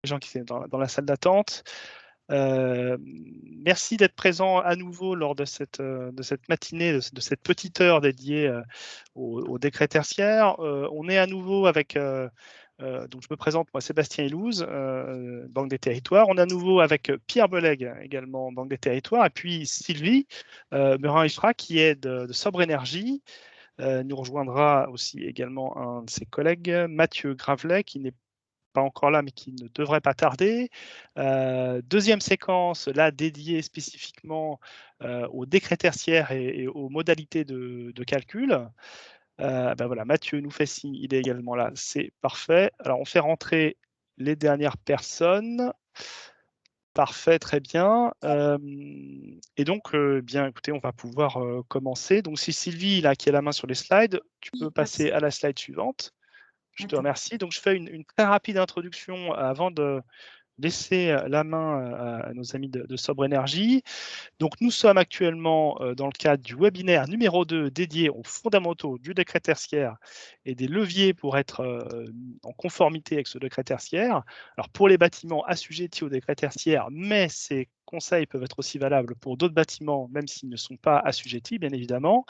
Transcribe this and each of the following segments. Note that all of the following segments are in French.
gens qui étaient dans la salle d'attente. Merci d'être présent à nouveau lors de cette matinée, de cette petite heure dédiée au décret tertiaire. On est à nouveau avec, donc je me présente, moi, Sébastien Ilouz, Banque des Territoires. On est à nouveau avec Pierre Belegue, également Banque des Territoires, et puis Sylvie Merin-Ifra, qui est de Sobre Énergie. Nous rejoindra aussi également un de ses collègues, Mathieu Gravelet, qui n'est pas encore là, mais qui ne devrait pas tarder. Deuxième séquence, là, dédiée spécifiquement au décret tertiaire et aux modalités de calcul. Ben voilà, Mathieu nous fait signe, il est également là, c'est parfait. Alors, on fait rentrer les dernières personnes. Parfait, très bien. Et donc, bien, écoutez, on va pouvoir commencer. Donc, c'est Sylvie là qui a la main sur les slides. Tu peux passer à la slide suivante. Je te remercie. Donc, je fais une très rapide introduction avant de laisser la main à nos amis de Sobre Énergie. Donc, nous sommes actuellement dans le cadre du webinaire numéro 2 dédié aux fondamentaux du décret tertiaire et des leviers pour être en conformité avec ce décret tertiaire. Alors, pour les bâtiments assujettis au décret tertiaire, mais ces conseils peuvent être aussi valables pour d'autres bâtiments, même s'ils ne sont pas assujettis, bien évidemment.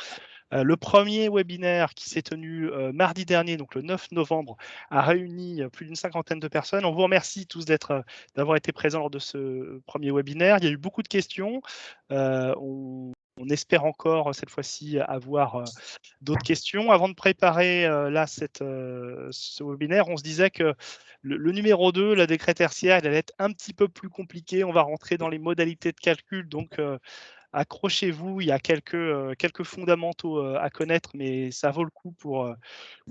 Le premier webinaire qui s'est tenu mardi dernier, donc le 9 novembre, a réuni plus d'une cinquantaine de personnes. On vous remercie tous d'avoir été présents lors de ce premier webinaire. Il y a eu beaucoup de questions. On espère encore cette fois-ci avoir d'autres questions. Avant de préparer là ce webinaire, on se disait que le numéro 2, la décret tertiaire, il allait être un petit peu plus compliqué. On va rentrer dans les modalités de calcul, donc accrochez-vous, il y a quelques fondamentaux à connaître, mais ça vaut le coup pour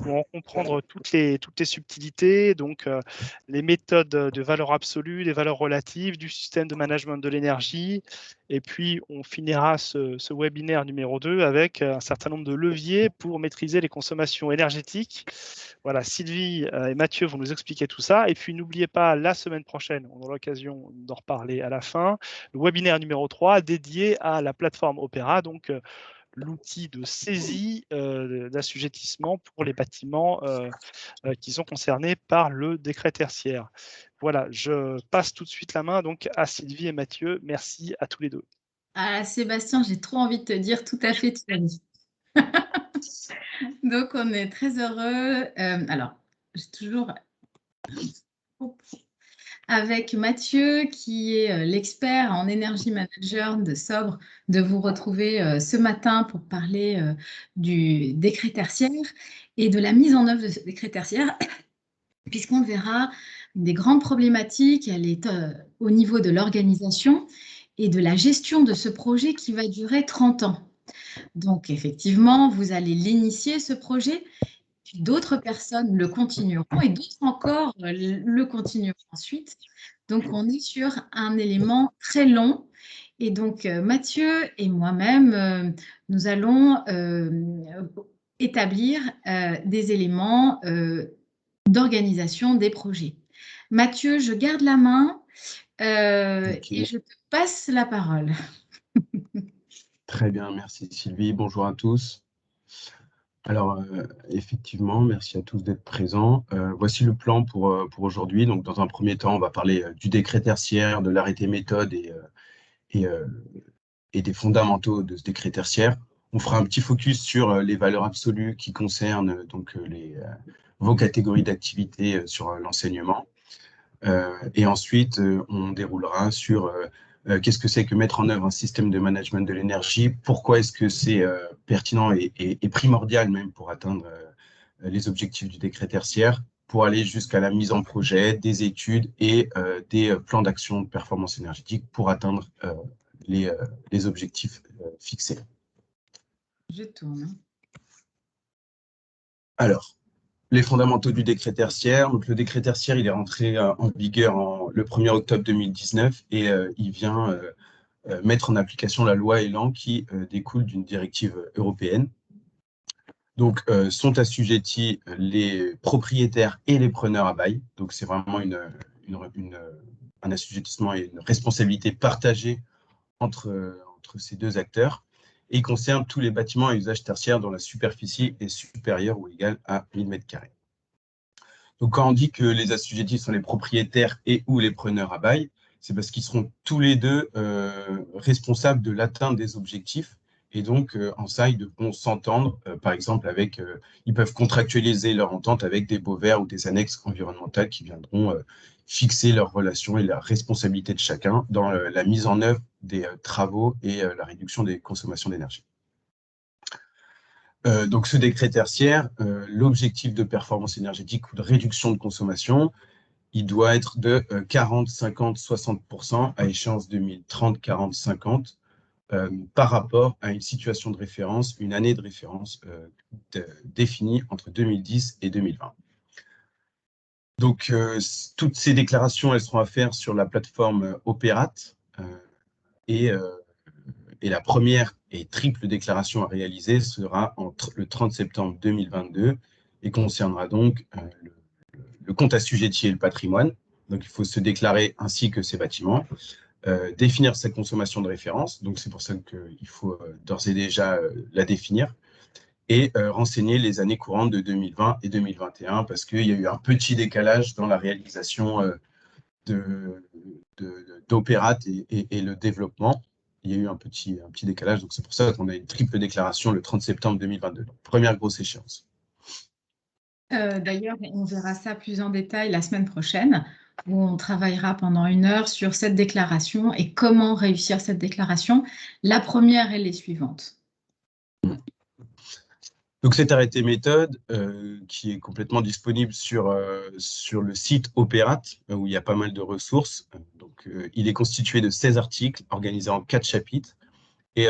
en comprendre toutes les subtilités. Donc, les méthodes de valeur absolue, les valeurs relatives, du système de management de l'énergie. Et puis, on finira ce webinaire numéro 2 avec un certain nombre de leviers pour maîtriser les consommations énergétiques. Voilà, Sylvie et Mathieu vont nous expliquer tout ça. Et puis, n'oubliez pas, la semaine prochaine, on aura l'occasion d'en reparler à la fin, le webinaire numéro 3 dédié à la plateforme Opéra, donc l'outil de saisie d'assujettissement pour les bâtiments qui sont concernés par le décret tertiaire. Voilà, je passe tout de suite la main donc à Sylvie et Mathieu. Merci à tous les deux. Ah, Sébastien, j'ai trop envie de te dire tout à fait Thierry. Donc, on est très heureux. Alors, j'ai toujours avec Mathieu, qui est l'expert en énergie manager de Sobre, de vous retrouver ce matin pour parler du décret tertiaire et de la mise en œuvre de ce décret tertiaire, puisqu'on verra une des grandes problématiques, elle est au niveau de l'organisation et de la gestion de ce projet qui va durer 30 ans. Donc, effectivement, vous allez l'initier, ce projet, puis d'autres personnes le continueront et d'autres encore le continueront ensuite. Donc, on est sur un élément très long. Et donc, Mathieu et moi-même, nous allons établir des éléments d'organisation des projets. Mathieu, je garde la main Okay. et je te passe la parole. Très bien, merci Sylvie. Bonjour à tous. Alors, effectivement, merci à tous d'être présents. Voici le plan pour aujourd'hui. Donc, dans un premier temps, on va parler du décret tertiaire, de l'arrêté méthode et des fondamentaux de ce décret tertiaire. On fera un petit focus sur les valeurs absolues qui concernent donc vos catégories d'activités sur l'enseignement. Et ensuite, on déroulera sur qu'est-ce que c'est que mettre en œuvre un système de management de l'énergie, pourquoi est-ce que c'est pertinent et primordial même pour atteindre les objectifs du décret tertiaire, pour aller jusqu'à la mise en projet, des études et des plans d'action de performance énergétique pour atteindre les objectifs fixés. Je tourne. Alors, les fondamentaux du décret tertiaire. Donc, le décret tertiaire, il est rentré en vigueur le 1er octobre 2019 et il vient mettre en application la loi Elan qui découle d'une directive européenne. Donc, sont assujettis les propriétaires et les preneurs à bail. Donc, c'est vraiment un assujettissement et une responsabilité partagée entre ces deux acteurs. Et il concerne tous les bâtiments à usage tertiaire dont la superficie est supérieure ou égale à 1000 m². Donc, quand on dit que les assujettis sont les propriétaires et ou les preneurs à bail, c'est parce qu'ils seront tous les deux responsables de l'atteinte des objectifs. Et donc, en ça, ils devront s'entendre, par exemple, ils peuvent contractualiser leur entente avec des baux-verts ou des annexes environnementales qui viendront fixer leurs relations et la responsabilité de chacun dans la mise en œuvre des travaux et la réduction des consommations d'énergie. Donc, ce décret tertiaire, l'objectif de performance énergétique ou de réduction de consommation, il doit être de 40, 50, 60% à échéance 2030, 40, 50 par rapport à une situation de référence, une année de référence définie entre 2010 et 2020. Donc, toutes ces déclarations, elles seront à faire sur la plateforme Opérate et la première et triple déclaration à réaliser sera entre le 30 septembre 2022 et concernera donc le compte assujetti et le patrimoine. Donc, il faut se déclarer ainsi que ces bâtiments, définir sa consommation de référence. Donc, c'est pour ça qu'il faut d'ores et déjà la définir et renseigner les années courantes de 2020 et 2021 parce qu'il y a eu un petit décalage dans la réalisation d'Opérate et le développement. Il y a eu un petit décalage, donc c'est pour ça qu'on a une triple déclaration le 30 septembre 2022. Donc, première grosse échéance. D'ailleurs, on verra ça plus en détail la semaine prochaine, où on travaillera pendant 1 heure sur cette déclaration et comment réussir cette déclaration. La première et les suivantes. Donc, cet arrêté méthode qui est complètement disponible sur le site Opérate, où il y a pas mal de ressources. Donc, il est constitué de 16 articles organisés en 4 chapitres. Et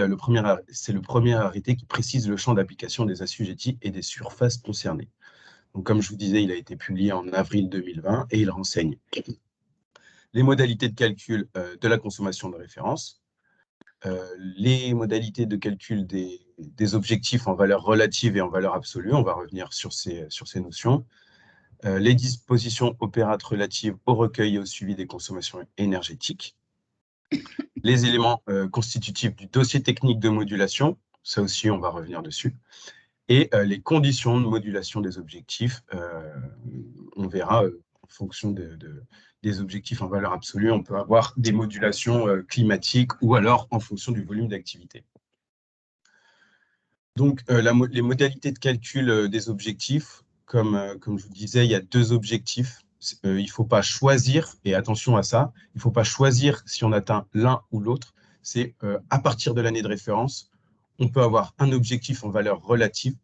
c'est le premier arrêté qui précise le champ d'application des assujettis et des surfaces concernées. Donc, comme je vous disais, il a été publié en avril 2020 et il renseigne les modalités de calcul de la consommation de référence, les modalités de calcul des objectifs en valeur relative et en valeur absolue. On va revenir sur ces notions. Les dispositions opérates relatives au recueil et au suivi des consommations énergétiques. Les éléments constitutifs du dossier technique de modulation. Ça aussi, on va revenir dessus. Et les conditions de modulation des objectifs. On verra en fonction des objectifs en valeur absolue, on peut avoir des modulations climatiques ou alors en fonction du volume d'activité. Donc, les modalités de calcul des objectifs, comme je vous disais, il y a 2 objectifs. Il ne faut pas choisir, et attention à ça, il ne faut pas choisir si on atteint l'un ou l'autre. C'est à partir de l'année de référence, on peut avoir un objectif en valeur relative,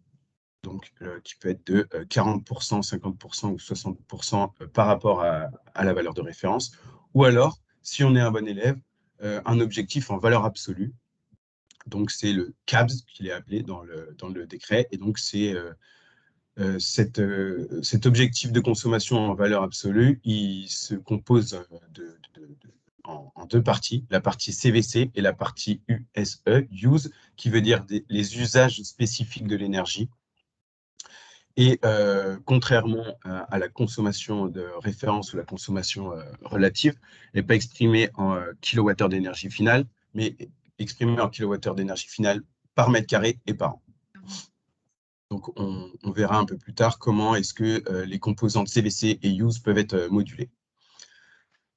donc qui peut être de 40%, 50% ou 60% par rapport à la valeur de référence. Ou alors, si on est un bon élève, un objectif en valeur absolue. Donc, c'est le CABS qu'il est appelé dans le décret. Et donc, c'est cet objectif de consommation en valeur absolue, il se compose en 2 parties, la partie CVC et la partie USE, Use, qui veut dire les usages spécifiques de l'énergie. Et contrairement à la consommation de référence ou la consommation relative, elle n'est pas exprimée en kilowattheure d'énergie finale, mais exprimée en kilowattheure d'énergie finale par mètre carré et par an. Donc, on verra un peu plus tard comment est-ce que les composantes CVC et Use peuvent être modulées.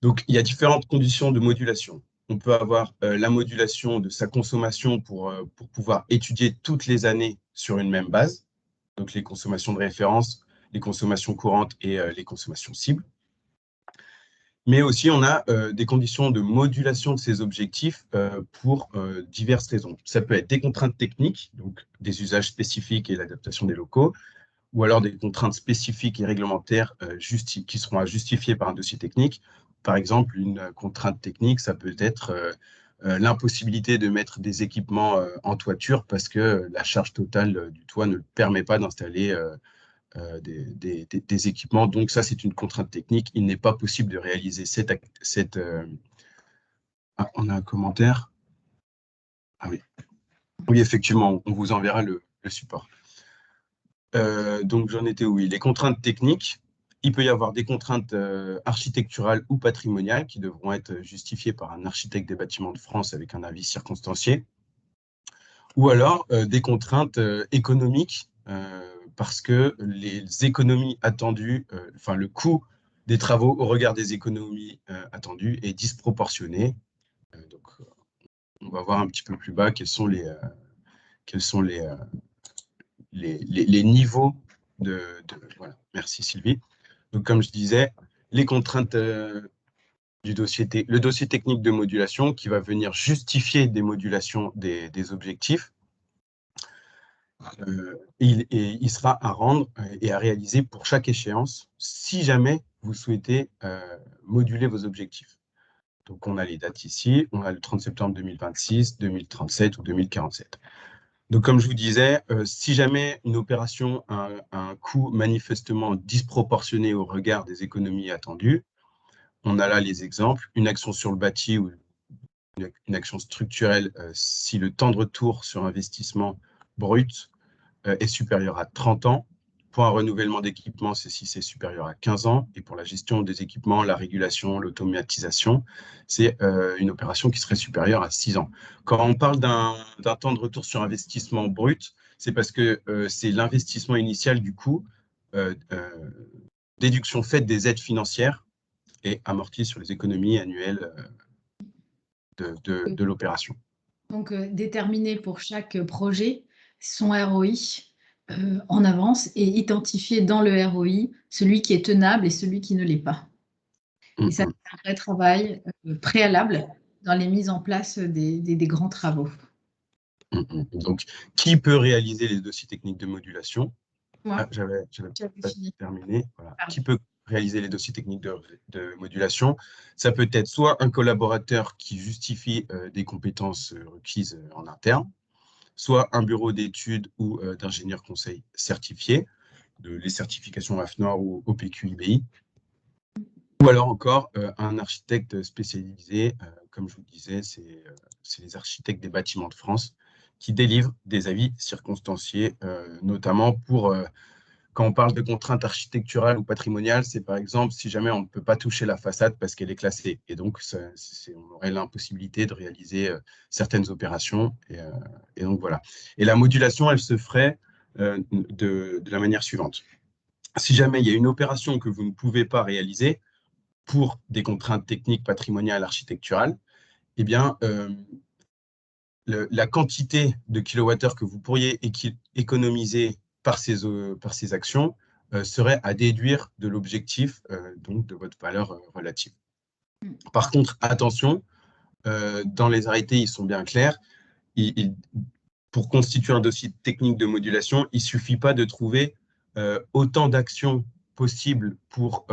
Donc, il y a différentes conditions de modulation. On peut avoir la modulation de sa consommation pour pouvoir étudier toutes les années sur une même base. Donc, les consommations de référence, les consommations courantes et les consommations cibles. Mais aussi, on a des conditions de modulation de ces objectifs pour diverses raisons. Ça peut être des contraintes techniques, donc des usages spécifiques et l'adaptation des locaux, ou alors des contraintes spécifiques et réglementaires qui seront à justifier par un dossier technique. Par exemple, une contrainte technique, ça peut être l'impossibilité de mettre des équipements en toiture parce que la charge totale du toit ne permet pas d'installer des équipements. Donc ça, c'est une contrainte technique. Il n'est pas possible de réaliser Ah, on a un commentaire. Ah oui. Oui, effectivement, on vous enverra le support. Donc j'en étais où? Oui, les contraintes techniques. Il peut y avoir des contraintes architecturales ou patrimoniales qui devront être justifiées par un architecte des bâtiments de France avec un avis circonstancié. Ou alors des contraintes économiques parce que les économies attendues, enfin le coût des travaux au regard des économies attendues est disproportionné. Donc, on va voir un petit peu plus bas quels sont les niveaux voilà. Merci Sylvie. Donc, comme je disais, les contraintes le dossier technique de modulation qui va venir justifier des modulations des objectifs. Il sera à rendre et à réaliser pour chaque échéance si jamais vous souhaitez moduler vos objectifs. Donc, on a les dates ici, on a le 30 septembre 2026, 2037 ou 2047. Donc, comme je vous disais, si jamais une opération a un coût manifestement disproportionné au regard des économies attendues, on a là les exemples, une action sur le bâti ou une action structurelle si le temps de retour sur investissement brut est supérieur à 30 ans. Pour un renouvellement d'équipement, c'est si c'est supérieur à 15 ans. Et pour la gestion des équipements, la régulation, l'automatisation, c'est une opération qui serait supérieure à 6 ans. Quand on parle d'un temps de retour sur investissement brut, c'est parce que c'est l'investissement initial du coût, déduction faite des aides financières et amortie sur les économies annuelles de l'opération. Donc, déterminer pour chaque projet son ROI en avance et identifier dans le ROI celui qui est tenable et celui qui ne l'est pas. Et ça, c'est un vrai travail préalable dans les mises en place des grands travaux. Donc, qui peut réaliser les dossiers techniques de modulation? Moi, j'avais pas terminé. Voilà. Qui peut réaliser les dossiers techniques de modulation? Ça peut être soit un collaborateur qui justifie des compétences requises en interne, soit un bureau d'études ou d'ingénieurs conseils certifiés, les certifications AFNOR ou OPQ-IBI, ou alors encore un architecte spécialisé, comme je vous le disais, c'est les architectes des bâtiments de France qui délivrent des avis circonstanciés, notamment pour, quand on parle de contraintes architecturales ou patrimoniales, c'est par exemple si jamais on ne peut pas toucher la façade parce qu'elle est classée. Et donc, on aurait l'impossibilité de réaliser certaines opérations. Et donc, voilà. Et la modulation, elle se ferait de la manière suivante. Si jamais il y a une opération que vous ne pouvez pas réaliser pour des contraintes techniques, patrimoniales, architecturales, eh bien, la quantité de kilowattheures que vous pourriez économiser par ces actions serait à déduire de l'objectif, donc de votre valeur relative. Par contre, attention, dans les arrêtés, ils sont bien clairs. Pour constituer un dossier technique de modulation, il ne suffit pas de trouver autant d'actions possibles pour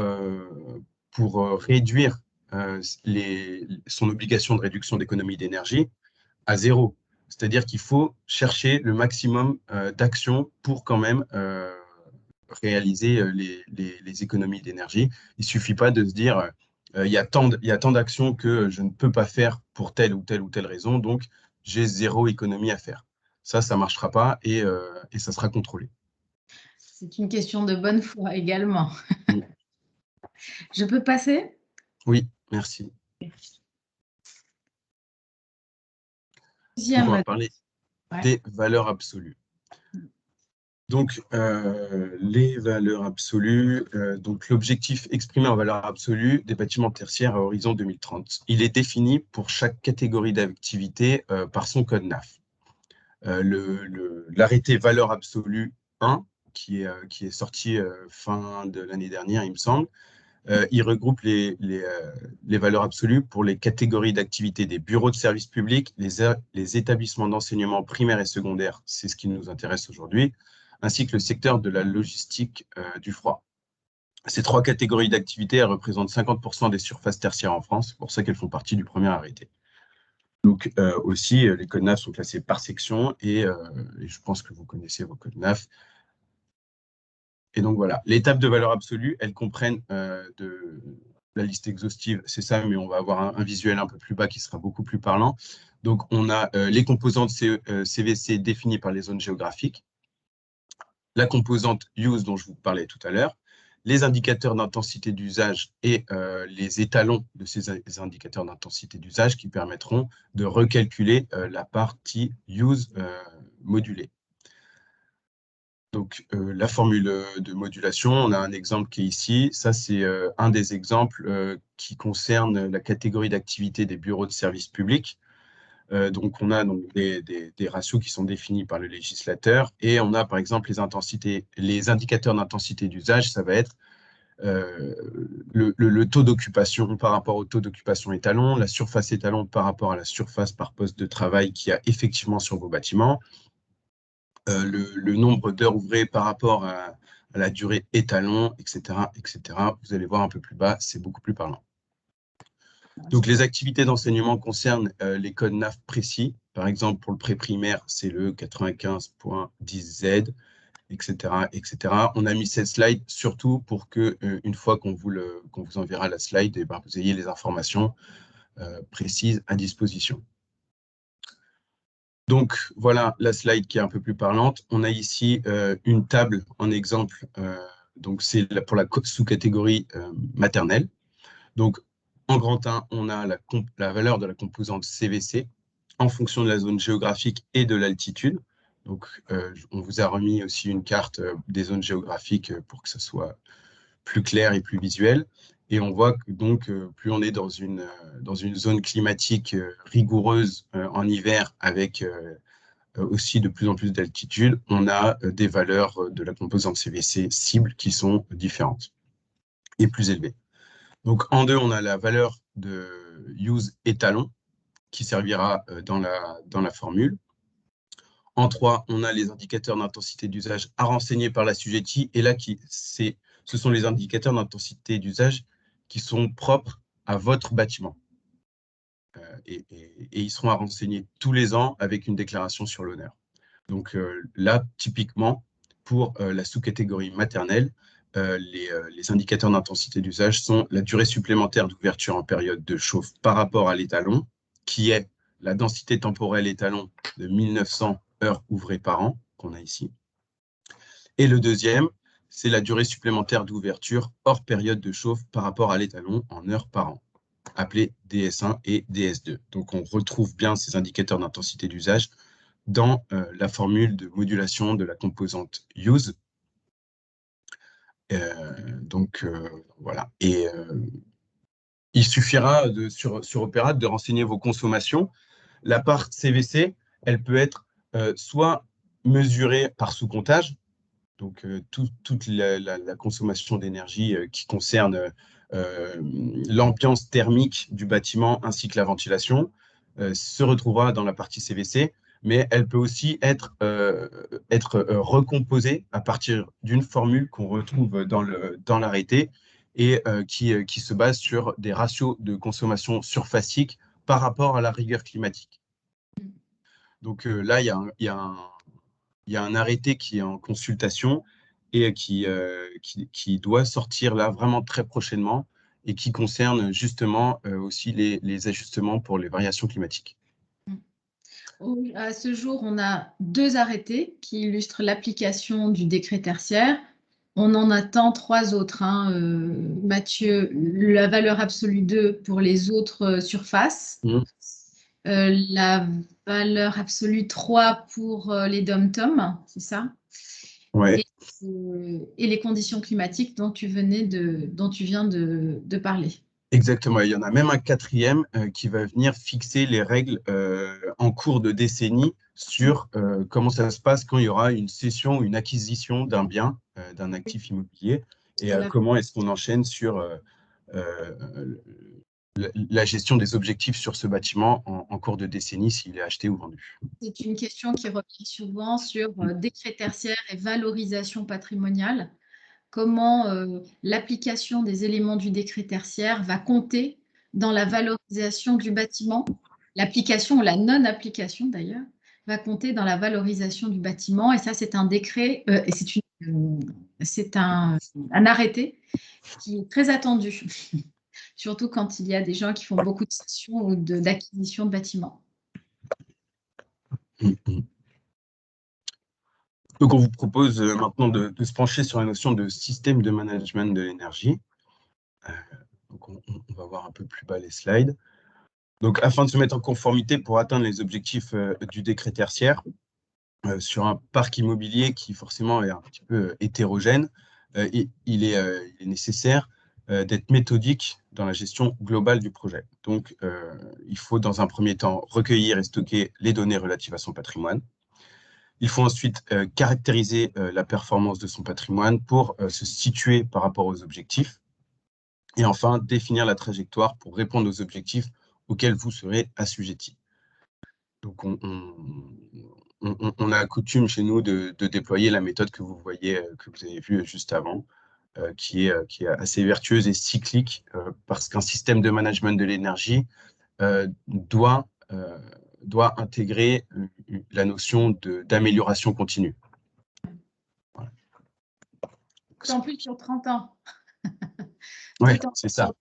réduire son obligation de réduction d'économie d'énergie à 0. C'est-à-dire qu'il faut chercher le maximum d'actions pour quand même réaliser les économies d'énergie. Il ne suffit pas de se dire il y a tant d'actions que je ne peux pas faire pour telle ou telle raison, donc j'ai 0 économie à faire. Ça ne marchera pas et ça sera contrôlé. C'est une question de bonne foi également. Je peux passer? Oui, merci. Deuxième. On va parler des valeurs absolues. Donc, les valeurs absolues, donc l'objectif exprimé en valeur absolue des bâtiments tertiaires à horizon 2030. Il est défini pour chaque catégorie d'activité par son code NAF. L'arrêté valeur absolue 1, qui est sorti fin de l'année dernière, il me semble, il regroupe les valeurs absolues pour les catégories d'activité des bureaux de services publics, les établissements d'enseignement primaire et secondaire, c'est ce qui nous intéresse aujourd'hui, ainsi que le secteur de la logistique du froid. Ces 3 catégories d'activité représentent 50% des surfaces tertiaires en France, c'est pour ça qu'elles font partie du premier arrêté. Donc aussi, les codes NAF sont classés par section et je pense que vous connaissez vos codes NAF. Et donc voilà, les tables de valeur absolue, elles comprennent la liste exhaustive, c'est ça, mais on va avoir un visuel un peu plus bas qui sera beaucoup plus parlant. Donc on a les composantes CVC définies par les zones géographiques, la composante use dont je vous parlais tout à l'heure, les indicateurs d'intensité d'usage et les étalons de ces indicateurs d'intensité d'usage qui permettront de recalculer la partie use modulée. Donc, la formule de modulation, on a un exemple qui est ici. Ça, c'est un des exemples qui concerne la catégorie d'activité des bureaux de services publics. Donc, on a donc des ratios qui sont définis par le législateur et on a par exemple les indicateurs d'intensité d'usage, ça va être le taux d'occupation par rapport au taux d'occupation étalon, la surface étalon par rapport à la surface par poste de travail qu'il y a effectivement sur vos bâtiments, le nombre d'heures ouvrées par rapport à la durée étalon, etc., etc. Vous allez voir un peu plus bas, c'est beaucoup plus parlant. Donc, les activités d'enseignement concernent les codes NAF précis. Par exemple, pour le pré-primaire, c'est le 95.10Z, etc., etc. On a mis cette slide surtout pour que, une fois qu'on vous enverra la slide, et ben, vous ayez les informations précises à disposition. Donc, voilà la slide qui est un peu plus parlante. On a ici une table en exemple. Donc, c'est pour la sous-catégorie maternelle. Donc, en grand 1, on a la valeur de la composante CVC en fonction de la zone géographique et de l'altitude. Donc, on vous a remis aussi une carte des zones géographiques pour que ça soit plus clair et plus visuel. Et on voit que donc, plus on est dans une zone climatique rigoureuse en hiver avec aussi de plus en plus d'altitude, on a des valeurs de la composante CVC cible qui sont différentes et plus élevées. Donc, en 2, on a la valeur de use étalon qui servira dans la formule. En 3, on a les indicateurs d'intensité d'usage à renseigner par l'assujetti. Et là, ce sont les indicateurs d'intensité d'usage qui sont propres à votre bâtiment. Et ils seront à renseigner tous les ans avec une déclaration sur l'honneur. Donc là, typiquement, pour la sous-catégorie maternelle, les indicateurs d'intensité d'usage sont la durée supplémentaire d'ouverture en période de chauffe par rapport à l'étalon, qui est la densité temporelle étalon de 1900 heures ouvrées par an, qu'on a ici. Et le deuxième, c'est la durée supplémentaire d'ouverture hors période de chauffe par rapport à l'étalon en heures par an, appelé DS1 et DS2. Donc, on retrouve bien ces indicateurs d'intensité d'usage dans la formule de modulation de la composante use. Donc, voilà. Et il suffira sur Opera de renseigner vos consommations. La part CVC, elle peut être soit mesurée par sous-comptage, donc toute la consommation d'énergie qui concerne l'ambiance thermique du bâtiment ainsi que la ventilation, se retrouvera dans la partie CVC, mais elle peut aussi être recomposée à partir d'une formule qu'on retrouve dans l'arrêté et qui se base sur des ratios de consommation surfacique par rapport à la rigueur climatique. Donc là, il y a un arrêté qui est en consultation et qui doit sortir là vraiment très prochainement et qui concerne justement aussi les ajustements pour les variations climatiques. À ce jour, on a 2 arrêtés qui illustrent l'application du décret tertiaire. On en attend 3 autres. Mathieu, la valeur absolue 2 pour les autres surfaces. La valeur absolue 3 pour les dom-tom, c'est ça? Ouais. Et les conditions climatiques dont tu viens de parler. Exactement. Il y en a même un 4e qui va venir fixer les règles en cours de décennie sur comment ça se passe quand il y aura une cession ou une acquisition d'un bien, d'un actif immobilier, et comment est-ce qu'on enchaîne sur la gestion des objectifs sur ce bâtiment en cours de décennie, s'il est acheté ou vendu. C'est une question qui revient souvent sur décret tertiaire et valorisation patrimoniale. Comment l'application des éléments du décret tertiaire va compter dans la valorisation du bâtiment. L'application ou la non-application d'ailleurs va compter dans la valorisation du bâtiment. Et ça, c'est un décret, c'est un arrêté qui est très attendu, surtout quand il y a des gens qui font beaucoup de cessions ou d'acquisition de bâtiments. Donc, on vous propose maintenant de se pencher sur la notion de système de management de l'énergie. Donc, on va voir un peu plus bas les slides. Donc, afin de se mettre en conformité pour atteindre les objectifs du décret tertiaire, sur un parc immobilier qui forcément est un petit peu hétérogène, il est nécessaire d'être méthodique dans la gestion globale du projet. Donc, il faut dans un premier temps recueillir et stocker les données relatives à son patrimoine. Il faut ensuite caractériser la performance de son patrimoine pour se situer par rapport aux objectifs. Et enfin, définir la trajectoire pour répondre aux objectifs auxquels vous serez assujetti. Donc, on a coutume chez nous de déployer la méthode que vous voyez, que vous avez vue juste avant, qui est assez vertueuse et cyclique, parce qu'un système de management de l'énergie doit intégrer la notion d'amélioration continue. Voilà. En plus sur 30 ans. Oui, c'est ça.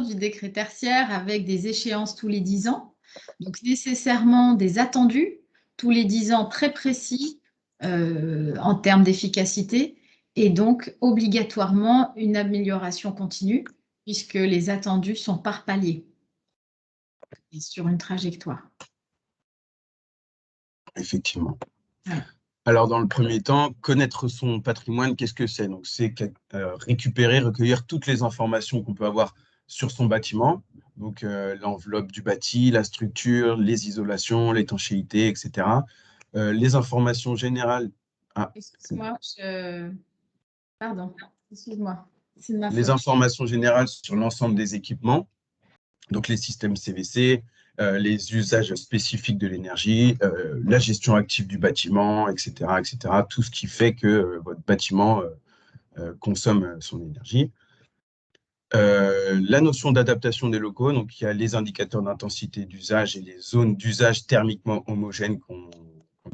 Du décret tertiaire avec des échéances tous les 10 ans. Donc, nécessairement des attendus tous les 10 ans très précis en termes d'efficacité et donc obligatoirement une amélioration continue puisque les attendus sont par palier et sur une trajectoire. Effectivement. Ouais. Alors, dans le premier temps, connaître son patrimoine, qu'est-ce que c'est? Donc, c'est récupérer, recueillir toutes les informations qu'on peut avoir sur son bâtiment, donc l'enveloppe du bâti, la structure, les isolations, l'étanchéité, etc. Les informations générales. Excuse-moi, pardon, excuse-moi. Les informations générales sur l'ensemble des équipements, donc les systèmes CVC, les usages spécifiques de l'énergie, la gestion active du bâtiment, etc., etc. Tout ce qui fait que votre bâtiment consomme son énergie. La notion d'adaptation des locaux, donc il y a les indicateurs d'intensité d'usage et les zones d'usage thermiquement homogènes qu'on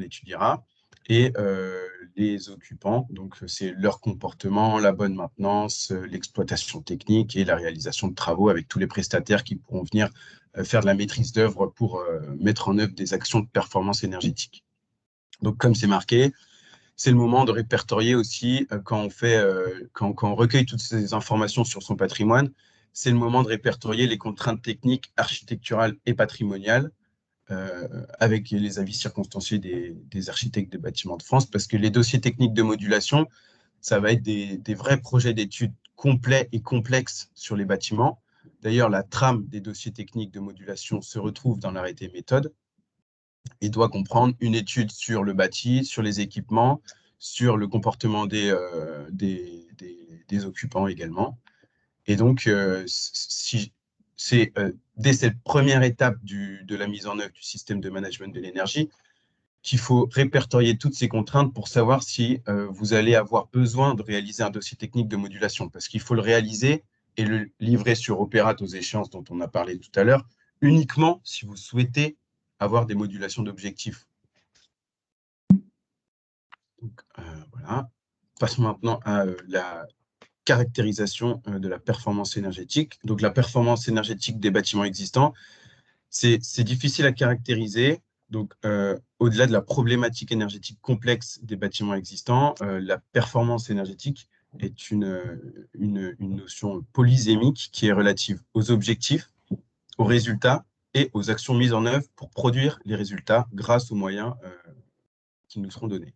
étudiera, et les occupants, donc c'est leur comportement, la bonne maintenance, l'exploitation technique et la réalisation de travaux avec tous les prestataires qui pourront venir faire de la maîtrise d'œuvre pour mettre en œuvre des actions de performance énergétique. Donc comme c'est marqué, c'est le moment de répertorier aussi, quand on recueille toutes ces informations sur son patrimoine, c'est le moment de répertorier les contraintes techniques, architecturales et patrimoniales, avec les avis circonstanciés des architectes des bâtiments de France, parce que les dossiers techniques de modulation, ça va être des vrais projets d'études complets et complexes sur les bâtiments. D'ailleurs, la trame des dossiers techniques de modulation se retrouve dans l'arrêté méthode et doit comprendre une étude sur le bâti, sur les équipements, sur le comportement des occupants également. Et donc, c'est dès cette première étape de la mise en œuvre du système de management de l'énergie qu'il faut répertorier toutes ces contraintes pour savoir si vous allez avoir besoin de réaliser un dossier technique de modulation, parce qu'il faut le réaliser et le livrer sur Opérate aux échéances dont on a parlé tout à l'heure, uniquement si vous souhaitez avoir des modulations d'objectifs. Donc, voilà. Passons maintenant à la caractérisation de la performance énergétique. Donc, la performance énergétique des bâtiments existants, c'est difficile à caractériser. Donc, au-delà de la problématique énergétique complexe des bâtiments existants, la performance énergétique est une notion polysémique qui est relative aux objectifs, aux résultats et aux actions mises en œuvre pour produire les résultats grâce aux moyens qui nous seront donnés.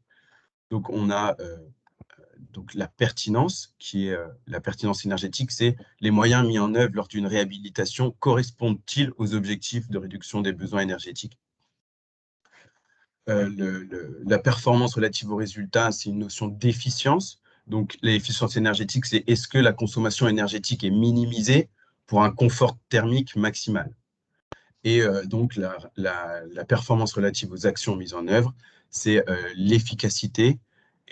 Donc, on a donc la pertinence, qui est la pertinence énergétique, c'est les moyens mis en œuvre lors d'une réhabilitation correspondent-ils aux objectifs de réduction des besoins énergétiques? La performance relative aux résultats, c'est une notion d'efficience. Donc, l'efficience énergétique, c'est est-ce que la consommation énergétique est minimisée pour un confort thermique maximal? Et donc, la performance relative aux actions mises en œuvre, c'est l'efficacité.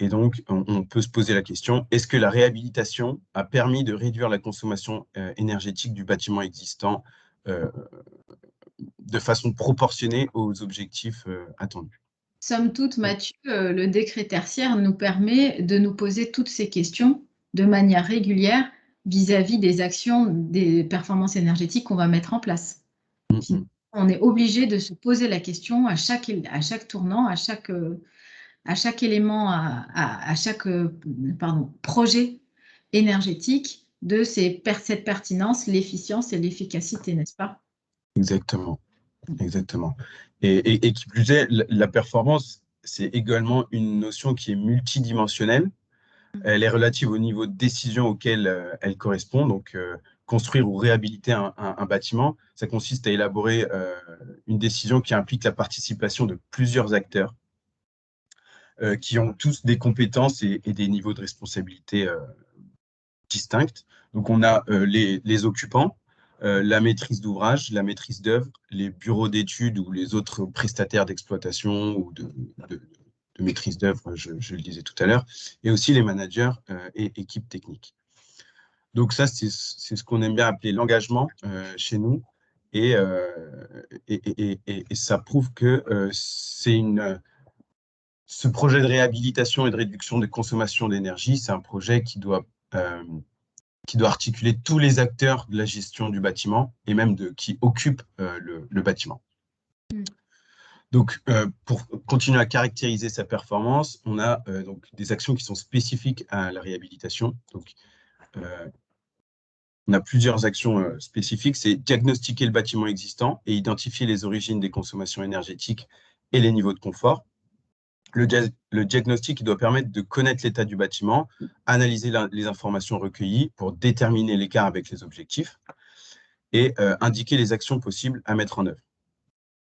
Et donc, on peut se poser la question, est-ce que la réhabilitation a permis de réduire la consommation énergétique du bâtiment existant de façon proportionnée aux objectifs attendus? Somme toute, Mathieu, le décret tertiaire nous permet de nous poser toutes ces questions de manière régulière vis-à-vis des actions, des performances énergétiques qu'on va mettre en place. On est obligé de se poser la question à chaque tournant, à chaque élément, à chaque projet énergétique de cette pertinence, l'efficience et l'efficacité, n'est-ce pas? Exactement. Exactement. Et qui plus est, la performance, c'est également une notion qui est multidimensionnelle. Elle est relative au niveau de décision auquel elle correspond. Donc, construire ou réhabiliter un bâtiment, ça consiste à élaborer une décision qui implique la participation de plusieurs acteurs qui ont tous des compétences et des niveaux de responsabilité distincts. Donc, on a les occupants, la maîtrise d'ouvrage, la maîtrise d'œuvre, les bureaux d'études ou les autres prestataires d'exploitation ou de maîtrise d'œuvre, je le disais tout à l'heure, et aussi les managers et équipes techniques. Donc ça, c'est ce qu'on aime bien appeler l'engagement chez nous, et ça prouve que ce projet de réhabilitation et de réduction des consommations d'énergie, c'est un projet qui doit articuler tous les acteurs de la gestion du bâtiment et même qui occupent le bâtiment. Donc, pour continuer à caractériser sa performance, on a donc des actions qui sont spécifiques à la réhabilitation. Donc, on a plusieurs actions spécifiques. C'est diagnostiquer le bâtiment existant et identifier les origines des consommations énergétiques et les niveaux de confort. Le diagnostic doit permettre de connaître l'état du bâtiment, analyser les informations recueillies pour déterminer l'écart avec les objectifs et indiquer les actions possibles à mettre en œuvre.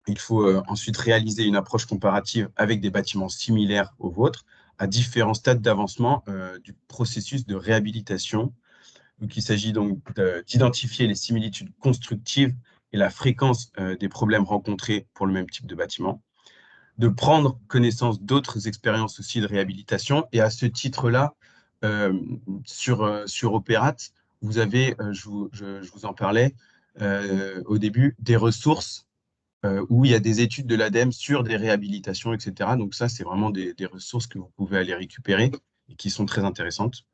Il faut ensuite réaliser une approche comparative avec des bâtiments similaires aux vôtres à différents stades d'avancement du processus de réhabilitation. Donc, il s'agit donc d'identifier les similitudes constructives et la fréquence des problèmes rencontrés pour le même type de bâtiment, de prendre connaissance d'autres expériences aussi de réhabilitation. Et à ce titre-là, sur Opérate, vous avez, je vous en parlais au début, des ressources où il y a des études de l'ADEME sur des réhabilitations, etc. Donc ça, c'est vraiment des ressources que vous pouvez aller récupérer et qui sont très intéressantes.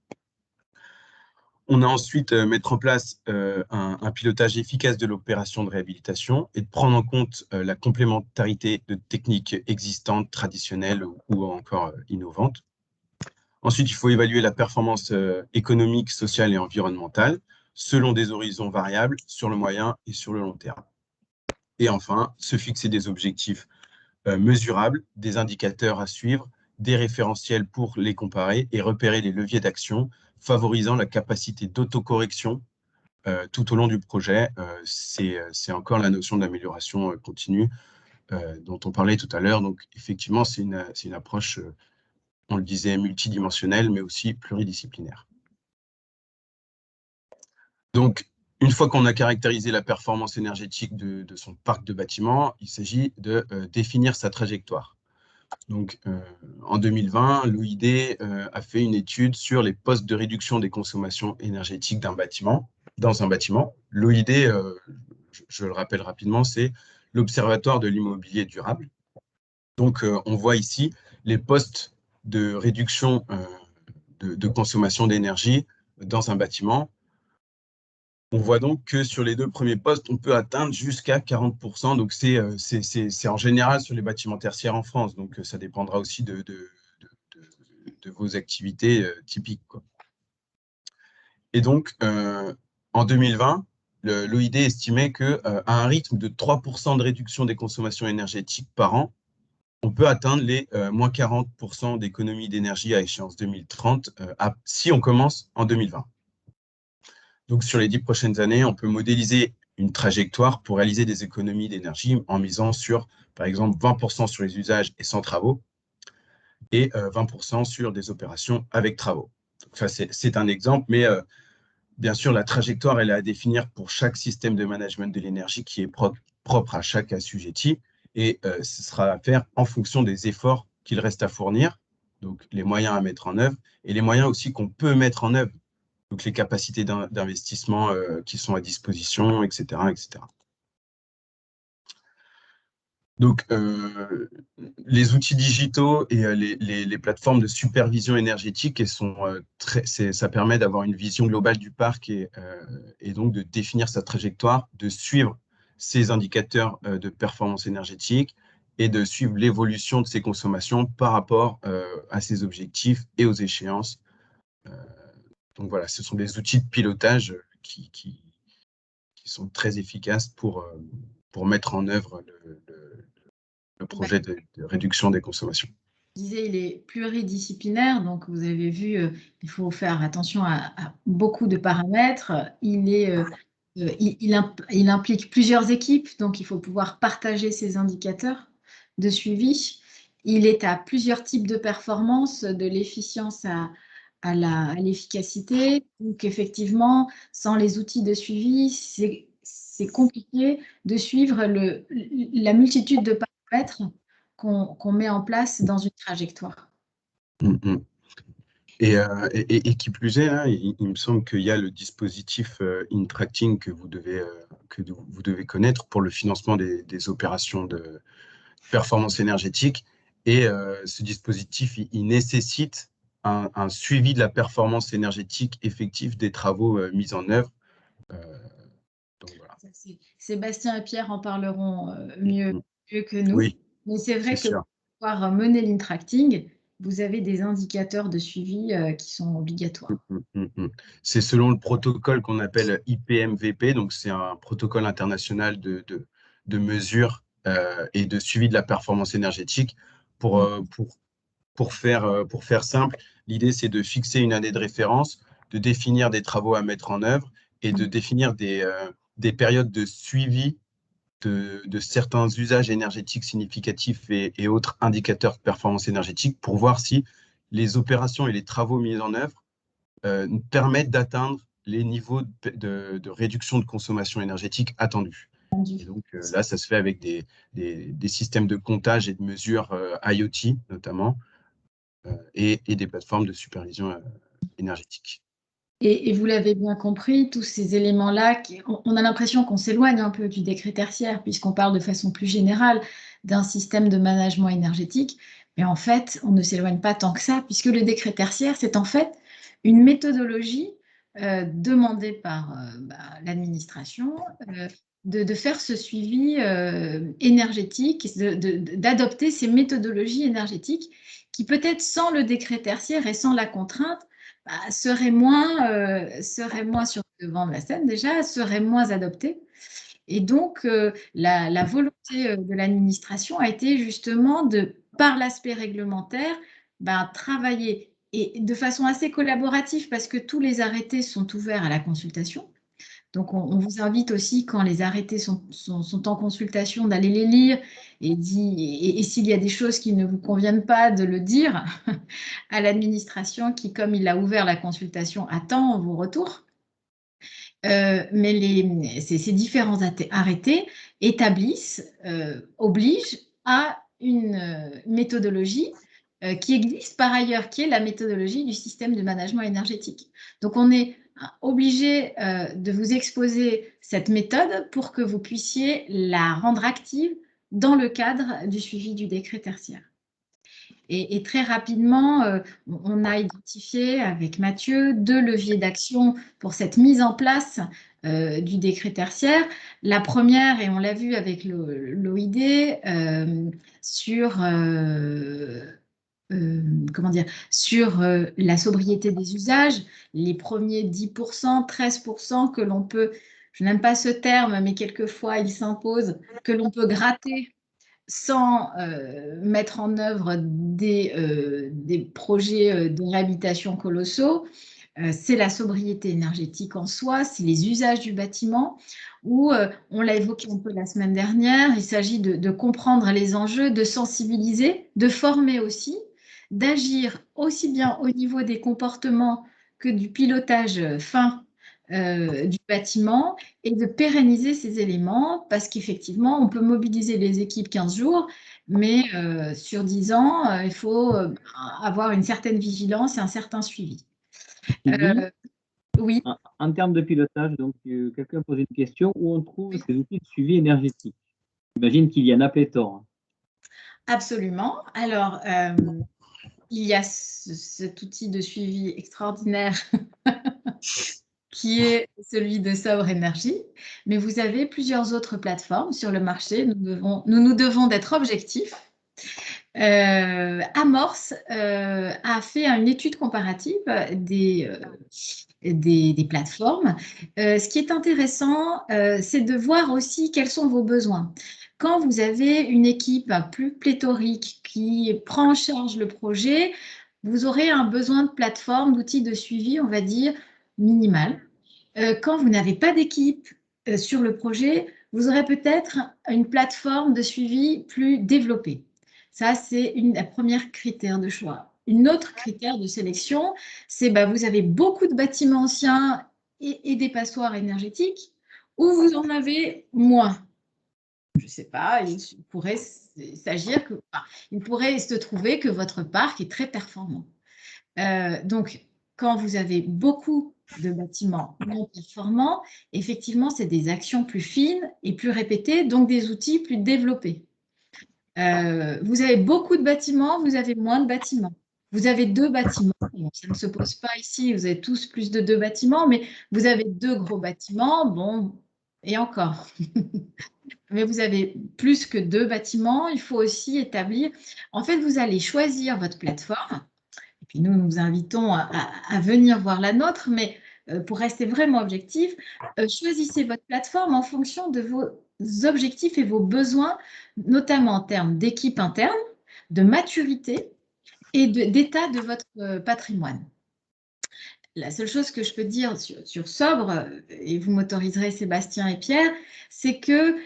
On a ensuite mettre en place un pilotage efficace de l'opération de réhabilitation et de prendre en compte la complémentarité de techniques existantes, traditionnelles ou encore innovantes. Ensuite, il faut évaluer la performance économique, sociale et environnementale selon des horizons variables sur le moyen et sur le long terme. Et enfin, se fixer des objectifs mesurables, des indicateurs à suivre, des référentiels pour les comparer et repérer les leviers d'action, favorisant la capacité d'autocorrection tout au long du projet. C'est encore la notion d'amélioration continue dont on parlait tout à l'heure. Donc, effectivement, c'est une approche, on le disait, multidimensionnelle, mais aussi pluridisciplinaire. Donc, une fois qu'on a caractérisé la performance énergétique de son parc de bâtiments, il s'agit de définir sa trajectoire. Donc, en 2020, l'OID a fait une étude sur les postes de réduction des consommations énergétiques dans un bâtiment. L'OID, je le rappelle rapidement, c'est l'Observatoire de l'immobilier durable. Donc, on voit ici les postes de réduction de consommation d'énergie dans un bâtiment. On voit donc que sur les 2 premiers postes, on peut atteindre jusqu'à 40%. Donc, c'est en général sur les bâtiments tertiaires en France. Donc, ça dépendra aussi de vos activités typiques, quoi. Et donc, en 2020, l'OID estimait qu'à un rythme de 3% de réduction des consommations énergétiques par an, on peut atteindre les moins 40% d'économie d'énergie à échéance 2030 si on commence en 2020. Donc, sur les 10 prochaines années, on peut modéliser une trajectoire pour réaliser des économies d'énergie en misant sur, par exemple, 20% sur les usages et sans travaux et 20% sur des opérations avec travaux. Enfin, c'est un exemple, mais bien sûr, la trajectoire, elle est à définir pour chaque système de management de l'énergie qui est propre à chaque assujetti et ce sera à faire en fonction des efforts qu'il reste à fournir, donc les moyens à mettre en œuvre et les moyens aussi qu'on peut mettre en œuvre. Donc, les capacités d'investissement qui sont à disposition, etc. etc. Donc, les outils digitaux et les plateformes de supervision énergétique, ça permet d'avoir une vision globale du parc et donc de définir sa trajectoire, de suivre ses indicateurs de performance énergétique et de suivre l'évolution de ses consommations par rapport à ses objectifs et aux échéances. Donc voilà, ce sont des outils de pilotage qui sont très efficaces pour mettre en œuvre le projet de réduction des consommations. disais, il est pluridisciplinaire, donc vous avez vu, il faut faire attention à beaucoup de paramètres. Il implique plusieurs équipes, donc il faut pouvoir partager ces indicateurs de suivi. Il est à plusieurs types de performances, de l'efficience à l'efficacité. Donc effectivement, sans les outils de suivi, c'est compliqué de suivre la multitude de paramètres qu'on met en place dans une trajectoire. Et qui plus est, hein, il me semble qu'il y a le dispositif InTracting que vous devez connaître pour le financement des opérations de performance énergétique. Et ce dispositif, il nécessite un suivi de la performance énergétique effective des travaux mis en œuvre. Donc voilà. Sébastien et Pierre en parleront mieux que nous. Oui, mais c'est vrai que sûr. pour pouvoir mener l'InTracting, vous avez des indicateurs de suivi qui sont obligatoires. C'est selon le protocole qu'on appelle IPMVP, donc c'est un protocole international de mesure et de suivi de la performance énergétique. Pour faire simple, l'idée c'est de fixer une année de référence, de définir des travaux à mettre en œuvre et de définir des périodes de suivi de certains usages énergétiques significatifs et autres indicateurs de performance énergétique pour voir si les opérations et les travaux mis en œuvre permettent d'atteindre les niveaux de réduction de consommation énergétique attendus. Et donc là, ça se fait avec des systèmes de comptage et de mesure IoT notamment et des plateformes de supervision énergétique. Et vous l'avez bien compris, tous ces éléments-là, on a l'impression qu'on s'éloigne un peu du décret tertiaire puisqu'on parle de façon plus générale d'un système de management énergétique. Mais en fait, on ne s'éloigne pas tant que ça puisque le décret tertiaire, c'est en fait une méthodologie demandée par l'administration de faire ce suivi énergétique, d'adopter ces méthodologies énergétiques qui peut-être sans le décret tertiaire et sans la contrainte, serait moins sur le devant de la scène déjà, serait moins adopté. Et donc, la volonté de l'administration a été justement par l'aspect réglementaire, travailler et de façon assez collaborative parce que tous les arrêtés sont ouverts à la consultation. Donc, on vous invite aussi, quand les arrêtés sont en consultation, d'aller les lire et s'il y a des choses qui ne vous conviennent pas, de le dire à l'administration qui, comme il a ouvert la consultation, attend vos retours. Mais ces différents arrêtés obligent à une méthodologie qui existe par ailleurs, qui est la méthodologie du système de management énergétique. Donc, on est obligé de vous exposer cette méthode pour que vous puissiez la rendre active dans le cadre du suivi du décret tertiaire. Et très rapidement, on a identifié avec Mathieu 2 leviers d'action pour cette mise en place du décret tertiaire. La première, et on l'a vu avec l'OID, sur la sobriété des usages, les premiers 10%, 13% que l'on peut, je n'aime pas ce terme, mais quelquefois il s'impose, que l'on peut gratter sans mettre en œuvre des projets de réhabilitation colossaux. C'est la sobriété énergétique en soi, c'est les usages du bâtiment, où on l'a évoqué un peu la semaine dernière, il s'agit de comprendre les enjeux, de sensibiliser, de former aussi, d'agir aussi bien au niveau des comportements que du pilotage fin du bâtiment et de pérenniser ces éléments parce qu'effectivement, on peut mobiliser les équipes 15 jours, mais sur 10 ans, il faut avoir une certaine vigilance et un certain suivi. Oui. En termes de pilotage, donc quelqu'un pose une question, où on trouve ces outils de suivi énergétique? J'imagine qu'il y en a pléthore. Absolument. Alors, il y a cet outil de suivi extraordinaire qui est celui de Sobre Énergie, mais vous avez plusieurs autres plateformes sur le marché. Nous devons d'être objectifs. Amorce a fait une étude comparative des plateformes. Ce qui est intéressant, c'est de voir aussi quels sont vos besoins. Quand vous avez une équipe plus pléthorique qui prend en charge le projet, vous aurez un besoin de plateforme, d'outils de suivi, on va dire, minimal. Quand vous n'avez pas d'équipe sur le projet, vous aurez peut-être une plateforme de suivi plus développée. Ça, c'est la première critère de choix. Une autre critère de sélection, c'est vous avez beaucoup de bâtiments anciens et des passoires énergétiques, ou vous en avez moins. Je ne sais pas, il pourrait s'agir que, il pourrait se trouver que votre parc est très performant. Donc, quand vous avez beaucoup de bâtiments non performants, effectivement, c'est des actions plus fines et plus répétées, donc des outils plus développés. Vous avez beaucoup de bâtiments, vous avez moins de bâtiments. Vous avez 2 bâtiments, bon, ça ne se pose pas ici, vous avez tous plus de 2 bâtiments, mais vous avez 2 gros bâtiments, bon, et encore. Mais vous avez plus que 2 bâtiments, il faut aussi établir. En fait, vous allez choisir votre plateforme. Et puis nous vous invitons à venir voir la nôtre, mais pour rester vraiment objectif, choisissez votre plateforme en fonction de vos objectifs et vos besoins, notamment en termes d'équipe interne, de maturité et d'état de votre patrimoine. La seule chose que je peux dire sur Sobre, et vous m'autoriserez Sébastien et Pierre, c'est que,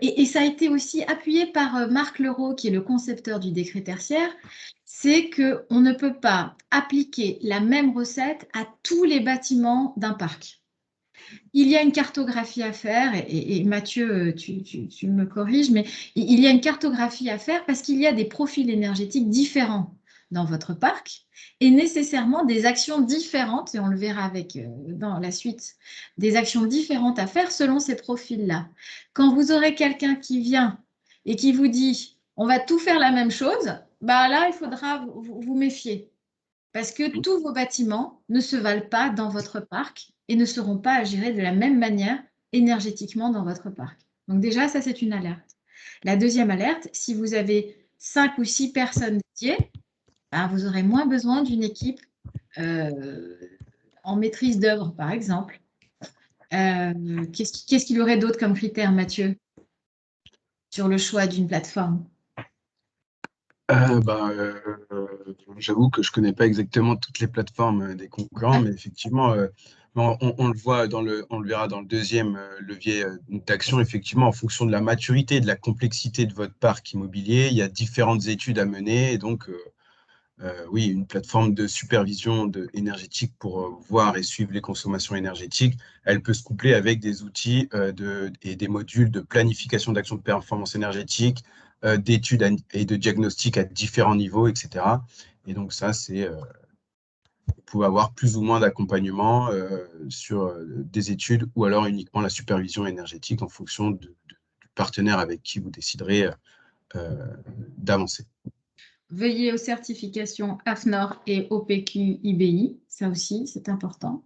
et ça a été aussi appuyé par Marc Leroux, qui est le concepteur du décret tertiaire, c'est qu'on ne peut pas appliquer la même recette à tous les bâtiments d'un parc. Il y a une cartographie à faire, et Mathieu, tu me corriges, mais il y a une cartographie à faire parce qu'il y a des profils énergétiques différents dans votre parc et nécessairement des actions différentes, et on le verra dans la suite, des actions différentes à faire selon ces profils-là. Quand vous aurez quelqu'un qui vient et qui vous dit « on va tout faire la même chose », là, il faudra vous méfier. Parce que tous vos bâtiments ne se valent pas dans votre parc et ne seront pas à gérer de la même manière énergétiquement dans votre parc. Donc déjà, ça, c'est une alerte. La deuxième alerte, si vous avez 5 ou 6 personnes dédiées, vous aurez moins besoin d'une équipe en maîtrise d'œuvre, par exemple. Qu'est-ce qu'il y aurait d'autre comme critère, Mathieu, sur le choix d'une plateforme? J'avoue que je ne connais pas exactement toutes les plateformes des concurrents, mais effectivement, on le voit on le verra dans le deuxième levier d'action. Effectivement, en fonction de la maturité et de la complexité de votre parc immobilier, il y a différentes études à mener. Et donc, oui, une plateforme de supervision énergétique pour voir et suivre les consommations énergétiques, elle peut se coupler avec des outils et des modules de planification d'action de performance énergétique, d'études et de diagnostic à différents niveaux, etc. Et donc ça, vous pouvez avoir plus ou moins d'accompagnement sur des études ou alors uniquement la supervision énergétique en fonction du partenaire avec qui vous déciderez d'avancer. Veuillez aux certifications AFNOR et OPQ-IBI, ça aussi, c'est important.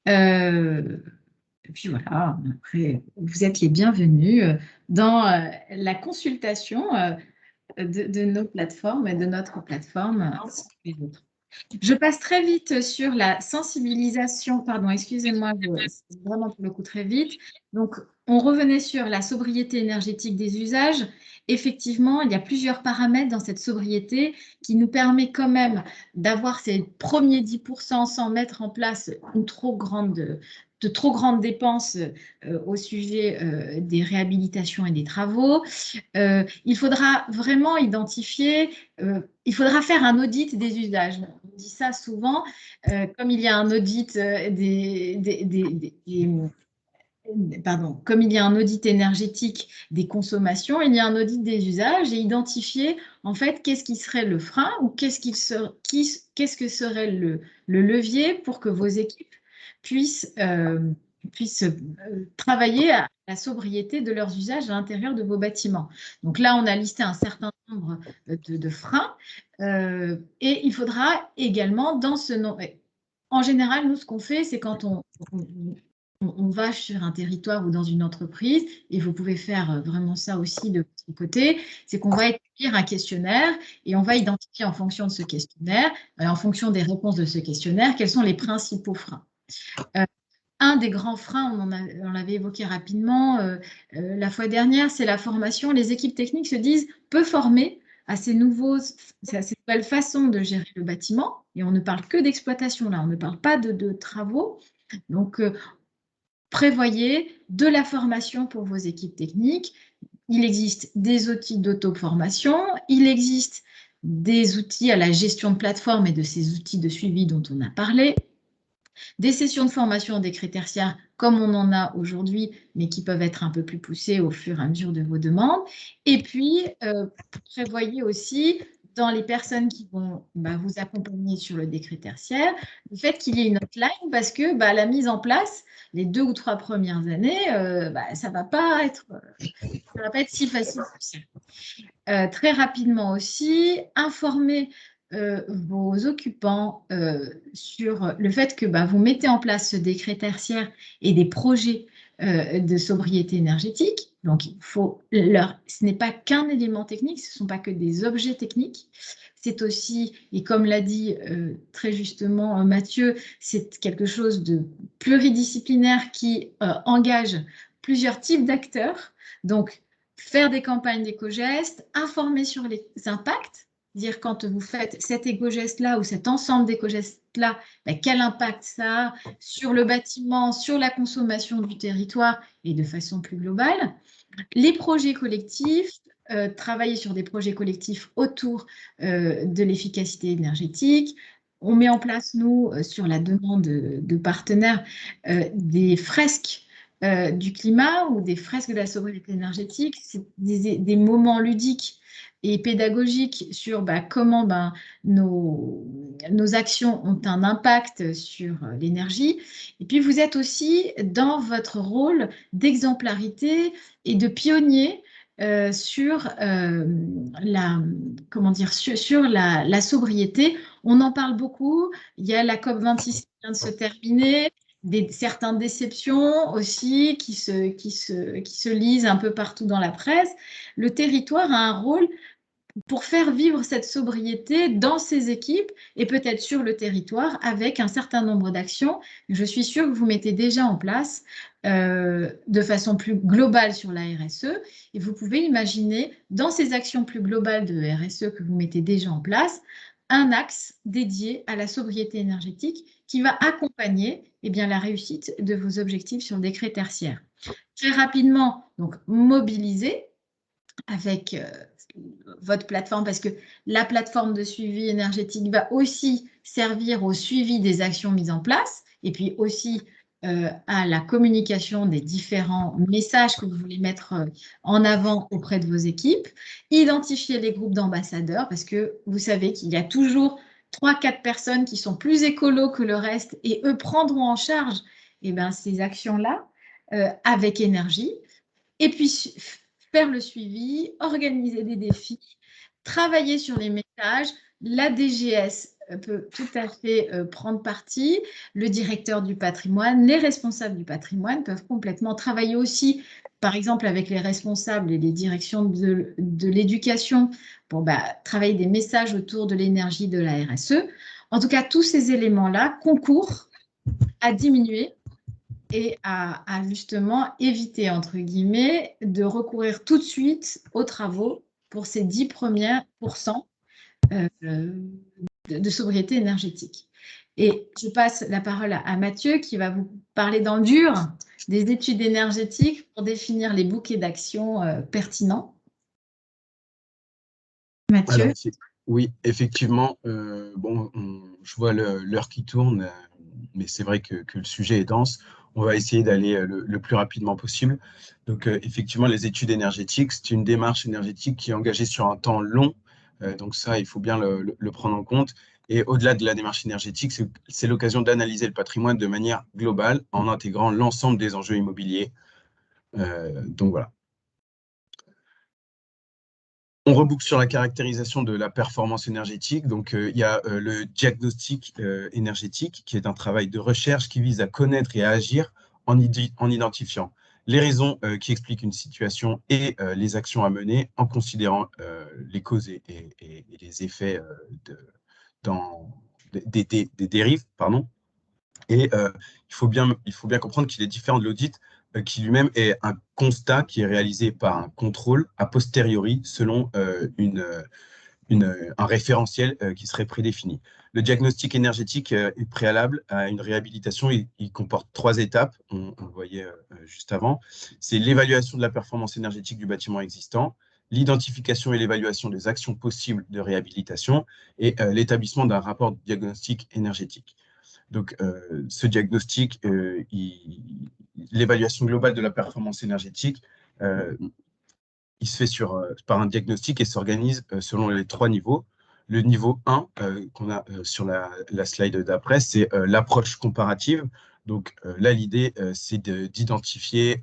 Et puis voilà, après, vous êtes les bienvenus dans la consultation de nos plateformes et de notre plateforme ainsi que les autres. Je passe très vite sur la sensibilisation, pardon, excusez-moi, c'est vraiment pour le coup très vite. Donc, on revenait sur la sobriété énergétique des usages. Effectivement, il y a plusieurs paramètres dans cette sobriété qui nous permet quand même d'avoir ces premiers 10% sans mettre en place de trop grandes dépenses au sujet des réhabilitations et des travaux. Il faudra vraiment identifier, il faudra faire un audit des usages. On dit ça souvent, comme il y a un audit comme il y a un audit énergétique des consommations, il y a un audit des usages et identifier en fait qu'est-ce qui serait le frein ou qu'est-ce que serait le levier pour que vos équipes puissent travailler à la sobriété de leurs usages à l'intérieur de vos bâtiments. Donc là, on a listé un certain nombre de freins et il faudra également dans ce nombre. En général, nous, ce qu'on fait, c'est quand on va sur un territoire ou dans une entreprise, et vous pouvez faire vraiment ça aussi de votre côté, c'est qu'on va établir un questionnaire et on va identifier en fonction de ce questionnaire, en fonction des réponses de ce questionnaire, quels sont les principaux freins. un des grands freins, on l'avait évoqué rapidement la fois dernière, c'est la formation. Les équipes techniques se disent peu formées à ces nouvelles façons de gérer le bâtiment. Et on ne parle que d'exploitation là, on ne parle pas de travaux. Donc, prévoyez de la formation pour vos équipes techniques. Il existe des outils d'auto-formation, il existe des outils à la gestion de plateforme et de ces outils de suivi dont on a parlé. Des sessions de formation en décret tertiaire comme on en a aujourd'hui, mais qui peuvent être un peu plus poussées au fur et à mesure de vos demandes. Et puis, prévoyez aussi dans les personnes qui vont vous accompagner sur le décret tertiaire, le fait qu'il y ait une hotline parce que la mise en place, les 2 ou 3 premières années, ça ne va pas être si facile que ça. Très rapidement aussi, informer vos occupants sur le fait que vous mettez en place ce décret tertiaire et des projets de sobriété énergétique. Donc, ce n'est pas qu'un élément technique, ce ne sont pas que des objets techniques. C'est aussi, et comme l'a dit très justement Mathieu, c'est quelque chose de pluridisciplinaire qui engage plusieurs types d'acteurs. Donc, faire des campagnes d'éco-gestes, informer sur les impacts, dire quand vous faites cet éco-geste-là ou cet ensemble d'éco-gestes-là, quel impact ça a sur le bâtiment, sur la consommation du territoire et de façon plus globale. Les projets collectifs, travailler sur des projets collectifs autour de l'efficacité énergétique. On met en place, nous, sur la demande de partenaires, des fresques du climat ou des fresques de la sobriété énergétique. C'est des moments ludiques et pédagogiques sur comment nos actions ont un impact sur l'énergie. Et puis, vous êtes aussi dans votre rôle d'exemplarité et de pionnier sur la sobriété. On en parle beaucoup. Il y a la COP26 qui vient de se terminer. Certaines déceptions aussi qui se lisent un peu partout dans la presse. Le territoire a un rôle pour faire vivre cette sobriété dans ses équipes et peut-être sur le territoire avec un certain nombre d'actions. Je suis sûre que vous mettez déjà en place de façon plus globale sur la RSE et vous pouvez imaginer dans ces actions plus globales de RSE que vous mettez déjà en place un axe dédié à la sobriété énergétique qui va accompagner la réussite de vos objectifs sur le décret tertiaire. Très rapidement, donc mobiliser avec votre plateforme, parce que la plateforme de suivi énergétique va aussi servir au suivi des actions mises en place et puis aussi à la communication des différents messages que vous voulez mettre en avant auprès de vos équipes. Identifier les groupes d'ambassadeurs parce que vous savez qu'il y a toujours 3-4 personnes qui sont plus écolos que le reste et eux prendront en charge ces actions-là avec énergie. Et puis, faire le suivi, organiser des défis, travailler sur les messages. La DGS peut tout à fait prendre parti. Le directeur du patrimoine, les responsables du patrimoine peuvent complètement travailler aussi, par exemple, avec les responsables et les directions de l'éducation pour travailler des messages autour de l'énergie de la RSE. En tout cas, tous ces éléments-là concourent à diminuer et à justement éviter, entre guillemets, de recourir tout de suite aux travaux pour ces 10 premiers pourcents de sobriété énergétique. Et je passe la parole à Mathieu qui va vous parler dans le dur des études énergétiques pour définir les bouquets d'actions pertinents. Mathieu. Alors, oui, effectivement, je vois l'heure qui tourne, mais c'est vrai que le sujet est dense. On va essayer d'aller le plus rapidement possible. Donc, effectivement, les études énergétiques, c'est une démarche énergétique qui est engagée sur un temps long. Donc ça, il faut bien le prendre en compte. Et au-delà de la démarche énergétique, c'est l'occasion d'analyser le patrimoine de manière globale en intégrant l'ensemble des enjeux immobiliers. Donc voilà. On reboucle sur la caractérisation de la performance énergétique. Donc, il y a le diagnostic énergétique, qui est un travail de recherche qui vise à connaître et à agir en identifiant les raisons qui expliquent une situation et les actions à mener en considérant les causes et les effets des dérives. Et il faut bien comprendre qu'il est différent de l'audit qui lui-même est un constat qui est réalisé par un contrôle a posteriori selon un référentiel qui serait prédéfini. Le diagnostic énergétique est préalable à une réhabilitation. Il comporte 3 étapes, on le voyait juste avant. C'est l'évaluation de la performance énergétique du bâtiment existant, l'identification et l'évaluation des actions possibles de réhabilitation et l'établissement d'un rapport de diagnostic énergétique. Donc, ce diagnostic, l'évaluation globale de la performance énergétique, il se fait par un diagnostic et s'organise selon les 3 niveaux. Le niveau 1, qu'on a sur la slide d'après, c'est l'approche comparative. Donc là, l'idée, c'est d'identifier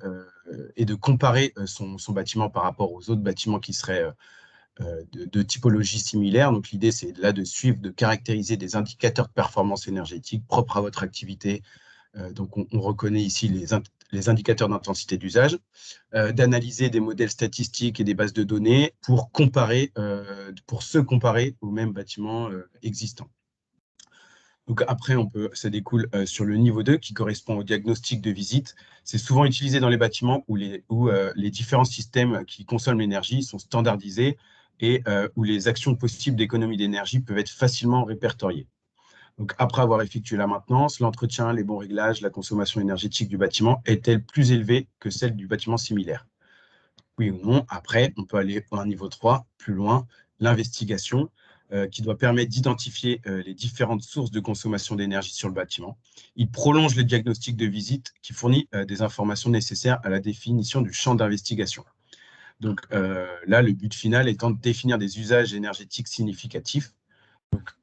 et de comparer son bâtiment par rapport aux autres bâtiments qui seraient de typologie similaire. Donc l'idée, c'est là de suivre, de caractériser des indicateurs de performance énergétique propres à votre activité. Donc on reconnaît ici les indicateurs d'intensité d'usage, d'analyser des modèles statistiques et des bases de données pour se comparer aux mêmes bâtiments existants. Donc après, ça découle sur le niveau 2 qui correspond au diagnostic de visite. C'est souvent utilisé dans les bâtiments où les différents systèmes qui consomment l'énergie sont standardisés et où les actions possibles d'économie d'énergie peuvent être facilement répertoriées. Donc, après avoir effectué la maintenance, l'entretien, les bons réglages, la consommation énergétique du bâtiment est-elle plus élevée que celle du bâtiment similaire? Oui ou non? Après, on peut aller à un niveau 3, plus loin, l'investigation, qui doit permettre d'identifier les différentes sources de consommation d'énergie sur le bâtiment. Il prolonge le diagnostic de visite qui fournit des informations nécessaires à la définition du champ d'investigation. Donc là, le but final étant de définir des usages énergétiques significatifs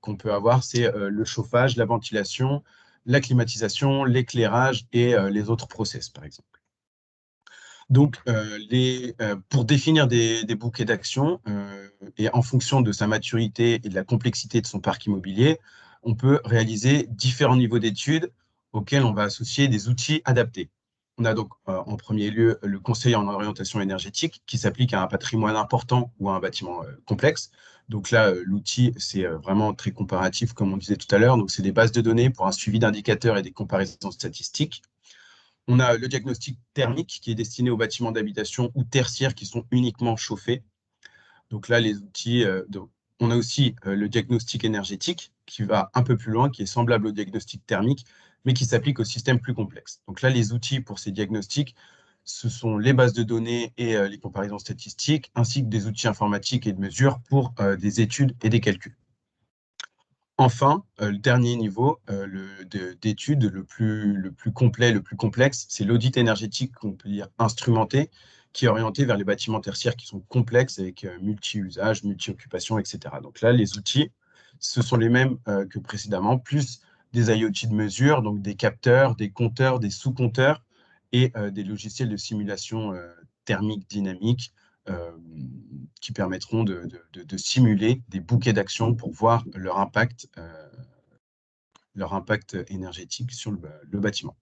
qu'on peut avoir, c'est le chauffage, la ventilation, la climatisation, l'éclairage et les autres process, par exemple. Donc, pour définir des bouquets d'actions et en fonction de sa maturité et de la complexité de son parc immobilier, on peut réaliser différents niveaux d'études auxquels on va associer des outils adaptés. On a donc en premier lieu le conseil en orientation énergétique qui s'applique à un patrimoine important ou à un bâtiment complexe. Donc là, l'outil, c'est vraiment très comparatif, comme on disait tout à l'heure. Donc, c'est des bases de données pour un suivi d'indicateurs et des comparaisons statistiques. On a le diagnostic thermique qui est destiné aux bâtiments d'habitation ou tertiaires qui sont uniquement chauffés. Donc là, les outils, on a aussi le diagnostic énergétique qui va un peu plus loin, qui est semblable au diagnostic thermique, mais qui s'applique aux systèmes plus complexes. Donc là, les outils pour ces diagnostics, ce sont les bases de données et les comparaisons statistiques, ainsi que des outils informatiques et de mesure pour des études et des calculs. Enfin, le dernier niveau d'études, le plus complet, le plus complexe, c'est l'audit énergétique qu'on peut dire instrumenté, qui est orienté vers les bâtiments tertiaires qui sont complexes avec multi-usages, multi-occupations, etc. Donc là, les outils, ce sont les mêmes que précédemment, plus des IoT de mesure, donc des capteurs, des compteurs, des sous-compteurs et des logiciels de simulation thermique dynamique qui permettront de simuler des bouquets d'actions pour voir leur impact énergétique sur le bâtiment.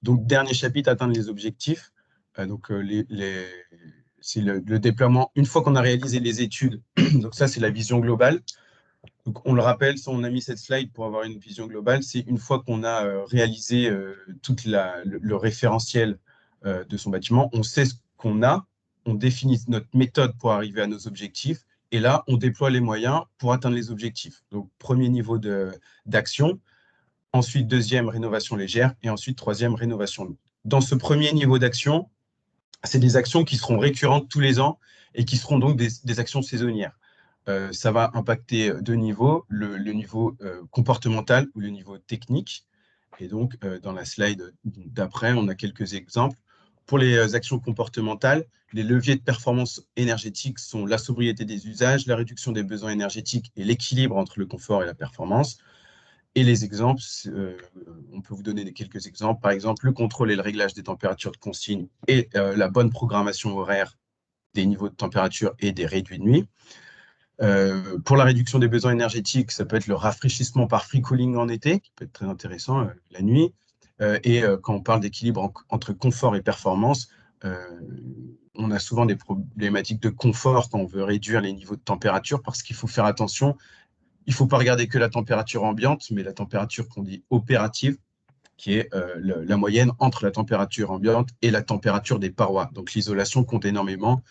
Donc, dernier chapitre, atteindre les objectifs. C'est le déploiement. Une fois qu'on a réalisé les études, donc ça, c'est la vision globale. Donc, on le rappelle, on a mis cette slide pour avoir une vision globale. C'est une fois qu'on a réalisé tout le référentiel de son bâtiment, on sait ce qu'on a, on définit notre méthode pour arriver à nos objectifs, et là, on déploie les moyens pour atteindre les objectifs. Donc, premier niveau d'action, ensuite deuxième, rénovation légère, et ensuite troisième, rénovation lourde. Dans ce premier niveau d'action, c'est des actions qui seront récurrentes tous les ans et qui seront donc des actions saisonnières. Ça va impacter deux niveaux, le niveau comportemental ou le niveau technique. Et donc, dans la slide d'après, on a quelques exemples. Pour les actions comportementales, les leviers de performance énergétique sont la sobriété des usages, la réduction des besoins énergétiques et l'équilibre entre le confort et la performance. Et les exemples, on peut vous donner quelques exemples. Par exemple, le contrôle et le réglage des températures de consigne et la bonne programmation horaire des niveaux de température et des réduits de nuit. Pour la réduction des besoins énergétiques, ça peut être le rafraîchissement par free cooling en été, qui peut être très intéressant la nuit. Et quand on parle d'équilibre entre confort et performance, on a souvent des problématiques de confort quand on veut réduire les niveaux de température parce qu'il faut faire attention il ne faut pas regarder que la température ambiante, mais la température qu'on dit opérative, qui est la moyenne entre la température ambiante et la température des parois. Donc l'isolation compte énormément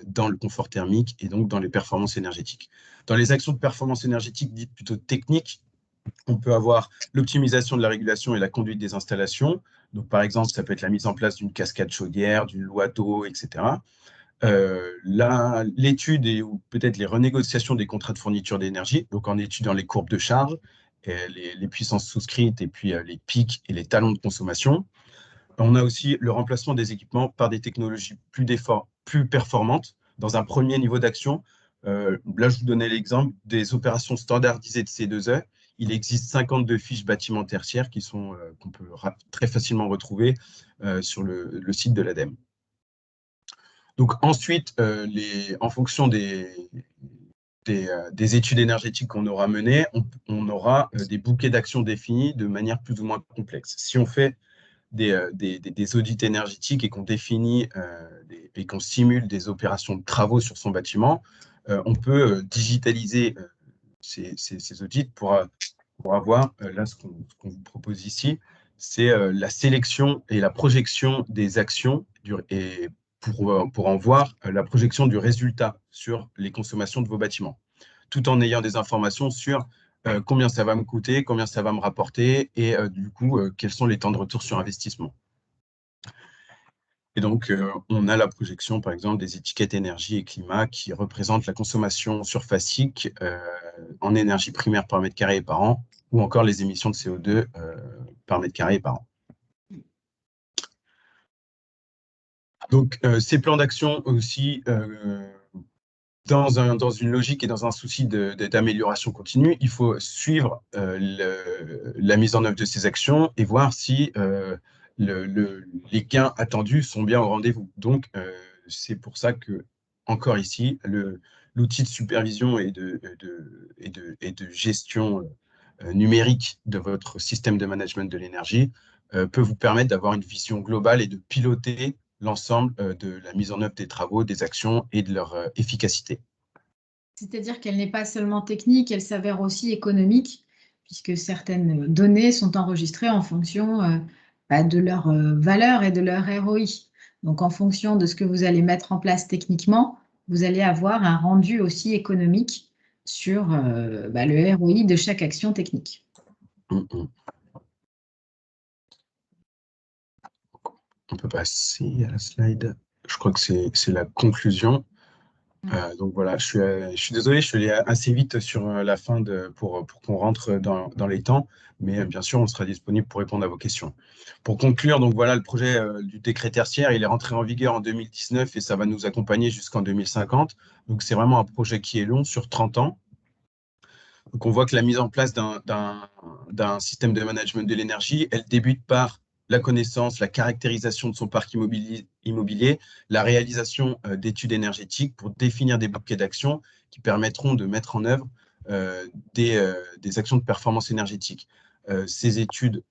dans le confort thermique et donc dans les performances énergétiques. Dans les actions de performance énergétique dites plutôt techniques, on peut avoir l'optimisation de la régulation et la conduite des installations. Donc, par exemple, ça peut être la mise en place d'une cascade chaudière, d'une loi d'eau, etc. L'étude ou peut-être les renégociations des contrats de fourniture d'énergie, donc en étudiant les courbes de charge, les puissances souscrites et puis les pics et les talons de consommation. On a aussi le remplacement des équipements par des technologies plus performantes dans un premier niveau d'action. Là, je vous donnais l'exemple des opérations standardisées de C2E. Il existe 52 fiches bâtiments tertiaires qu'on peut très facilement retrouver sur le site de l'ADEME. Donc ensuite, en fonction des études énergétiques qu'on aura menées, on aura des bouquets d'actions définis de manière plus ou moins complexe. Si on fait des audits énergétiques et qu'on définit et qu'on simule des opérations de travaux sur son bâtiment, on peut digitaliser ces audits pour avoir, là, ce qu'on vous propose ici, c'est la sélection et la projection des actions et pour en voir la projection du résultat sur les consommations de vos bâtiments, tout en ayant des informations sur combien ça va me coûter, combien ça va me rapporter et du coup, quels sont les temps de retour sur investissement. Et donc, on a la projection, par exemple, des étiquettes énergie et climat qui représentent la consommation surfacique en énergie primaire par mètre carré et par an, ou encore les émissions de CO2 par mètre carré et par an. Donc, ces plans d'action aussi, dans une logique et dans un souci d'amélioration continue, il faut suivre la mise en œuvre de ces actions et voir si les gains attendus sont bien au rendez-vous. Donc, c'est pour ça que, encore ici, l'outil de supervision et de gestion numérique de votre système de management de l'énergie peut vous permettre d'avoir une vision globale et de piloter l'ensemble de la mise en œuvre des travaux, des actions et de leur efficacité. C'est-à-dire qu'elle n'est pas seulement technique, elle s'avère aussi économique, puisque certaines données sont enregistrées en fonction de leur valeur et de leur ROI. Donc, en fonction de ce que vous allez mettre en place techniquement, vous allez avoir un rendu aussi économique sur le ROI de chaque action technique. On peut passer à la slide. Je crois que c'est la conclusion. Donc voilà, je suis désolé, je suis allé assez vite sur la fin pour qu'on rentre dans les temps, mais bien sûr, on sera disponible pour répondre à vos questions. Pour conclure, donc voilà, le projet du décret tertiaire, il est rentré en vigueur en 2019 et ça va nous accompagner jusqu'en 2050. Donc c'est vraiment un projet qui est long, sur 30 ans. Donc on voit que la mise en place d'un système de management de l'énergie, elle débute par la connaissance, la caractérisation de son parc immobilier, la réalisation d'études énergétiques pour définir des bouquets d'actions qui permettront de mettre en œuvre des actions de performance énergétique. Ces études,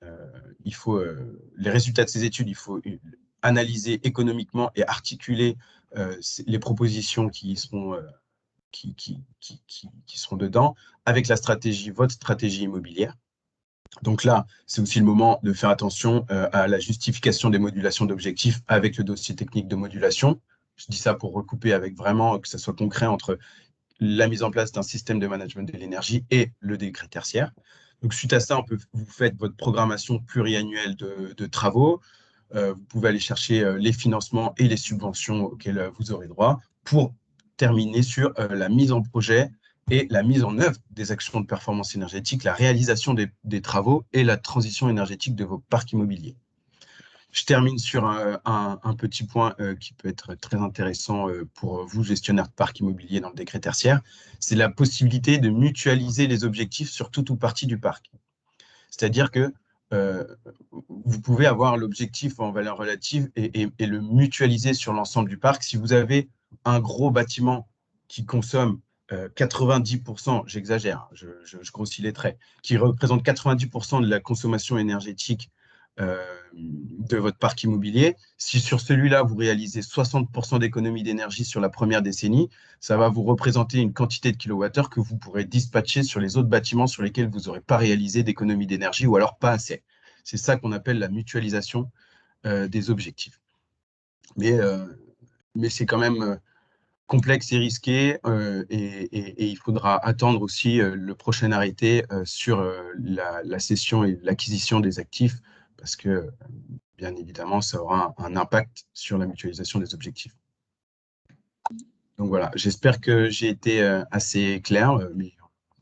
les résultats de ces études, il faut analyser économiquement et articuler les propositions qui seront dedans avec votre stratégie immobilière. Donc là, c'est aussi le moment de faire attention à la justification des modulations d'objectifs avec le dossier technique de modulation. Je dis ça pour recouper avec vraiment que ça soit concret entre la mise en place d'un système de management de l'énergie et le décret tertiaire. Donc suite à ça, vous faites votre programmation pluriannuelle de travaux. Vous pouvez aller chercher les financements et les subventions auxquelles vous aurez droit pour terminer sur la mise en projet et la mise en œuvre des actions de performance énergétique, la réalisation des travaux et la transition énergétique de vos parcs immobiliers. Je termine sur un petit point qui peut être très intéressant pour vous, gestionnaires de parcs immobiliers dans le décret tertiaire, c'est la possibilité de mutualiser les objectifs sur toute ou partie du parc. C'est-à-dire que vous pouvez avoir l'objectif en valeur relative et le mutualiser sur l'ensemble du parc. Si vous avez un gros bâtiment qui consomme 90%, j'exagère, je grossis les traits, qui représente 90% de la consommation énergétique de votre parc immobilier. Si sur celui-là, vous réalisez 60% d'économie d'énergie sur la première décennie, ça va vous représenter une quantité de kilowattheures que vous pourrez dispatcher sur les autres bâtiments sur lesquels vous n'aurez pas réalisé d'économie d'énergie ou alors pas assez. C'est ça qu'on appelle la mutualisation des objectifs. Mais c'est quand même complexe et risqué et il faudra attendre aussi le prochain arrêté sur la cession et l'acquisition des actifs parce que, bien évidemment, ça aura un impact sur la mutualisation des objectifs. Donc voilà, j'espère que j'ai été assez clair, mais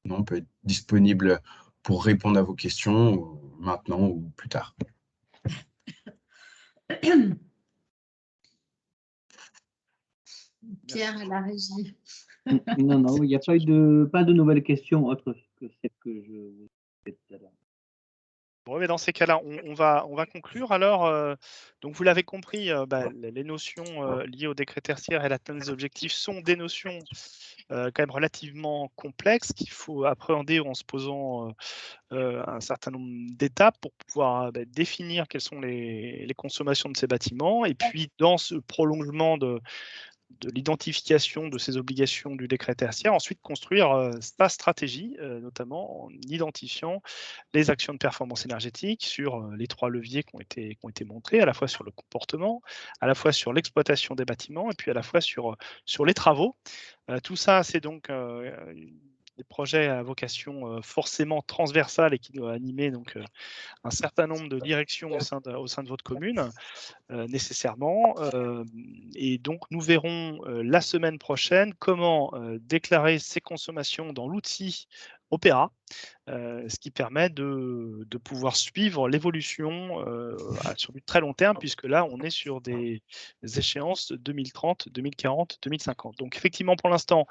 on peut être disponible pour répondre à vos questions maintenant ou plus tard. Pierre à la régie. Non, il n'y a pas de nouvelles questions autres que celles que je vous ai tout à l'heure. Bon, mais dans ces cas-là, on va conclure. Alors, donc vous l'avez compris, les notions liées au décret tertiaire et à l'atteinte des objectifs sont des notions quand même relativement complexes qu'il faut appréhender en se posant un certain nombre d'étapes pour pouvoir définir quelles sont les consommations de ces bâtiments. Et puis, dans ce prolongement de l'identification de ces obligations du décret tertiaire, ensuite construire sa stratégie, notamment en identifiant les actions de performance énergétique sur les 3 leviers qui ont été montrés, à la fois sur le comportement, à la fois sur l'exploitation des bâtiments et puis à la fois sur les travaux. Tout ça, c'est donc des projets à vocation forcément transversale et qui doit animer donc un certain nombre de directions au sein de votre commune. Nécessairement. Et donc, nous verrons la semaine prochaine comment déclarer ces consommations dans l'outil Opera, ce qui permet de pouvoir suivre l'évolution sur du très long terme, puisque là, on est sur des échéances 2030, 2040, 2050. Donc, effectivement, pour l'instant,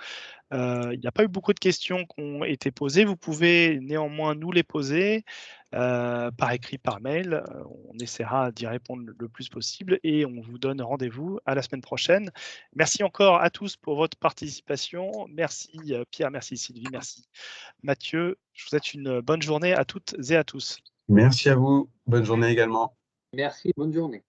il n'y a pas eu beaucoup de questions qui ont été posées. Vous pouvez néanmoins nous les poser par écrit, par mail. On essaiera d'y répondre le plus possible et on vous donne rendez-vous à la semaine prochaine. Merci encore à tous pour votre participation. Merci Pierre, merci Sylvie, merci Mathieu. Je vous souhaite une bonne journée à toutes et à tous. Merci à vous. Bonne journée également. Merci, bonne journée.